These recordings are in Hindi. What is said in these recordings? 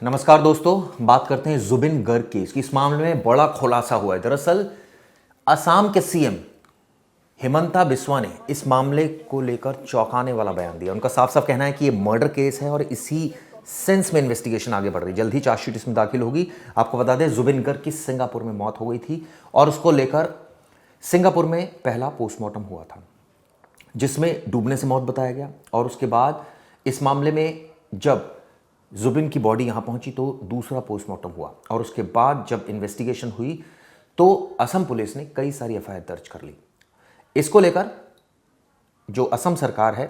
नमस्कार दोस्तों, बात करते हैं जुबिन गर्ग केस की। इस मामले में बड़ा खुलासा हुआ है। दरअसल असम के सीएम हिमंता बिस्वा ने इस मामले को लेकर चौंकाने वाला बयान दिया। उनका साफ साफ कहना है कि यह मर्डर केस है और इसी सेंस में इन्वेस्टिगेशन आगे बढ़ रही है। जल्द ही चार्जशीट इसमें दाखिल होगी। आपको बता दें, जुबिन गर्ग की सिंगापुर में मौत हो गई थी और उसको लेकर सिंगापुर में पहला पोस्टमार्टम हुआ था, जिसमें डूबने से मौत बताया गया। और उसके बाद इस मामले में जब जुबिन की बॉडी यहां पहुंची तो दूसरा पोस्टमार्टम हुआ और उसके बाद जब इन्वेस्टिगेशन हुई तो असम पुलिस ने कई सारी एफआईआर दर्ज कर ली। इसको लेकर जो असम सरकार है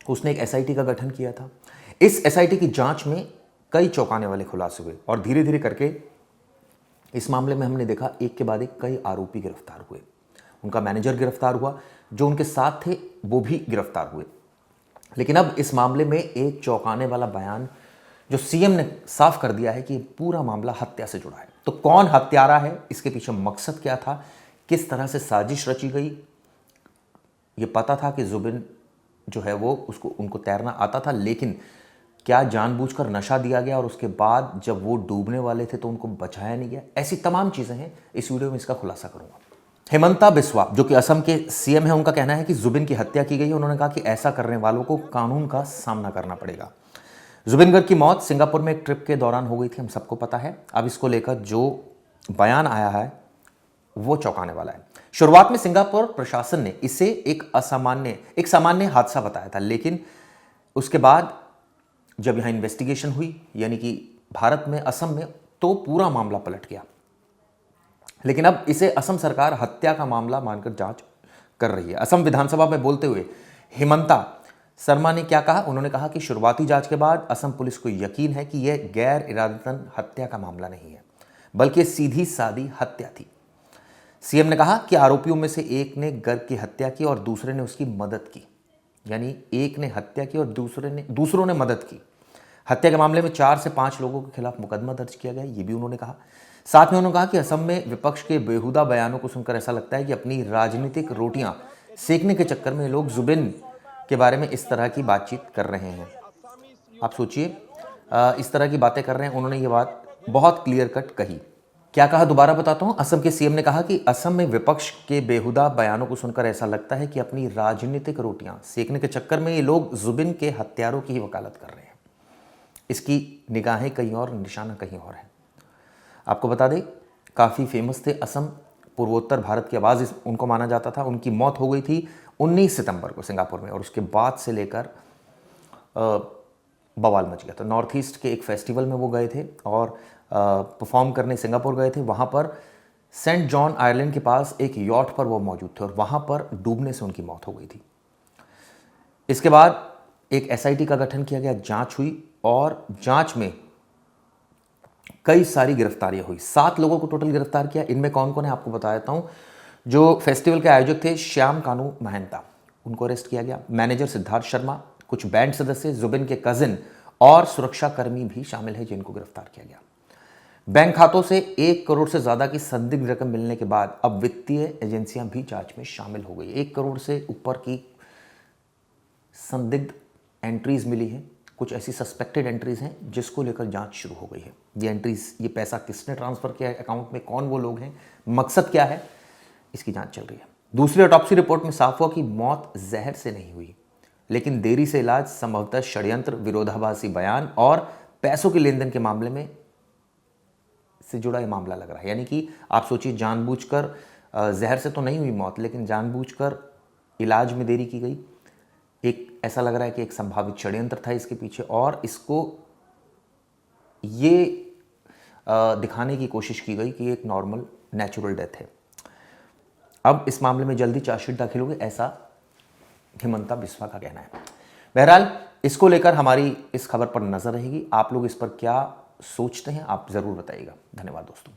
उसने एक एसआईटी का गठन किया था। इस एसआईटी की जांच में कई चौंकाने वाले खुलासे हुए और धीरे धीरे करके इस मामले में हमने देखा एक के बाद एक कई आरोपी गिरफ्तार हुए। उनका मैनेजर गिरफ्तार हुआ, जो उनके साथ थे वो भी गिरफ्तार हुए। लेकिन अब इस मामले में एक चौंकाने वाला बयान जो सीएम ने साफ कर दिया है कि पूरा मामला हत्या से जुड़ा है। तो कौन हत्यारा है, इसके पीछे मकसद क्या था, किस तरह से साजिश रची गई। ये पता था कि जुबिन जो है वो उनको तैरना आता था, लेकिन क्या जानबूझकर नशा दिया गया और उसके बाद जब वो डूबने वाले थे तो उनको बचाया नहीं गया। ऐसी तमाम चीजें हैं, इस वीडियो में इसका खुलासा करूंगा। हिमंता बिस्वा जो कि असम के सीएम है, उनका कहना है कि जुबिन की हत्या की गई है। उन्होंने कहा कि ऐसा करने वालों को कानून का सामना करना पड़ेगा। जुबिन गर्ग की मौत सिंगापुर में एक ट्रिप के दौरान हो गई थी, हम सबको पता है। अब इसको लेकर जो बयान आया है वो चौंकाने वाला है। शुरुआत में सिंगापुर प्रशासन ने इसे एक सामान्य हादसा बताया था, लेकिन उसके बाद जब यहां इन्वेस्टिगेशन हुई, यानी कि भारत में, असम में, तो पूरा मामला पलट गया। लेकिन अब इसे असम सरकार हत्या का मामला मानकर जांच कर रही है। असम विधानसभा में बोलते हुए हिमंता शर्मा ने क्या कहा, उन्होंने कहा कि शुरुआती जांच के बाद असम पुलिस को यकीन है कि यह गैर इरादतन हत्या का मामला नहीं है, बल्कि सीधी सादी हत्या थी। सीएम ने कहा कि आरोपियों में से एक ने गर्ग की हत्या की और दूसरे ने उसकी मदद की। यानी एक ने हत्या की और दूसरों ने मदद की। हत्या के मामले में 4 से 5 लोगों के खिलाफ मुकदमा दर्ज किया गया, ये भी उन्होंने कहा। साथ में उन्होंने कहा कि असम में विपक्ष के बेहुदा बयानों को सुनकर ऐसा लगता है कि अपनी राजनीतिक रोटियां सेकने के चक्कर में लोग जुबिन के बारे में इस तरह की बातचीत कर रहे हैं। आप सोचिए, इस तरह की बातें कर रहे हैं। उन्होंने ये बात बहुत क्लियर कट कही। क्या कहा, दोबारा बताता हूं। असम के सीएम ने कहा कि असम में विपक्ष के बेहुदा बयानों को सुनकर ऐसा लगता है कि अपनी राजनीतिक रोटियां सेकने के चक्कर में ये लोग जुबिन के हत्यारों की ही वकालत कर रहे हैं। इसकी निगाहें कहीं और, निशाना कहीं और है। आपको बता दें, काफ़ी फेमस थे असम, पूर्वोत्तर भारत की आवाज़ उनको माना जाता था। उनकी मौत हो गई थी 19 सितंबर को सिंगापुर में और उसके बाद से लेकर बवाल मच गया। तो नॉर्थ ईस्ट के एक फेस्टिवल में वो गए थे और परफॉर्म करने सिंगापुर गए थे। वहाँ पर सेंट जॉन आइलैंड के पास एक यॉट पर वो मौजूद थे और वहाँ पर डूबने से उनकी मौत हो गई थी। इसके बाद एक एसआईटी का गठन किया गया, जांच हुई और जांच में कई सारी गिरफ्तारियां हुई। 7 लोगों को टोटल गिरफ्तार किया। इनमें कौन कौन है आपको बता देता हूं। जो फेस्टिवल के आयोजक थे श्याम कानू महंता, उनको अरेस्ट किया गया। मैनेजर सिद्धार्थ शर्मा, कुछ बैंड सदस्य, जुबिन के कजिन और सुरक्षाकर्मी भी शामिल है जिनको गिरफ्तार किया गया। बैंक खातों से 1 करोड़ से ज्यादा की संदिग्ध रकम मिलने के बाद अब वित्तीय एजेंसियां भी जांच में शामिल हो गई। 1 करोड़ से ऊपर की संदिग्ध एंट्रीज मिली है। कुछ ऐसी सस्पेक्टेड एंट्रीज हैं जिसको लेकर जांच शुरू हो गई है। ये एंट्रीज, ये पैसा किसने ट्रांसफर किया है अकाउंट में, कौन वो लोग हैं, मकसद क्या है, इसकी जांच चल रही है। दूसरी ऑटोप्सी रिपोर्ट में साफ हुआ कि मौत जहर से नहीं हुई, लेकिन देरी से इलाज, संभवतः षड्यंत्र, विरोधाभासी बयान और पैसों के लेन देन के मामले में से जुड़ा यह मामला लग रहा है। यानी कि आप सोचिए, जानबूझकर जहर से तो नहीं हुई मौत, लेकिन जानबूझकर इलाज में देरी की गई। एक ऐसा लग रहा है कि एक संभावित षड्यंत्र था इसके पीछे और इसको ये दिखाने की कोशिश की गई कि एक नॉर्मल नेचुरल डेथ है। अब इस मामले में जल्दी चार्जशीट दाखिल होगी, ऐसा हिमंता बिस्वा का कहना है। बहरहाल इसको लेकर हमारी इस खबर पर नजर रहेगी। आप लोग इस पर क्या सोचते हैं, आप जरूर बताइएगा। धन्यवाद दोस्तों।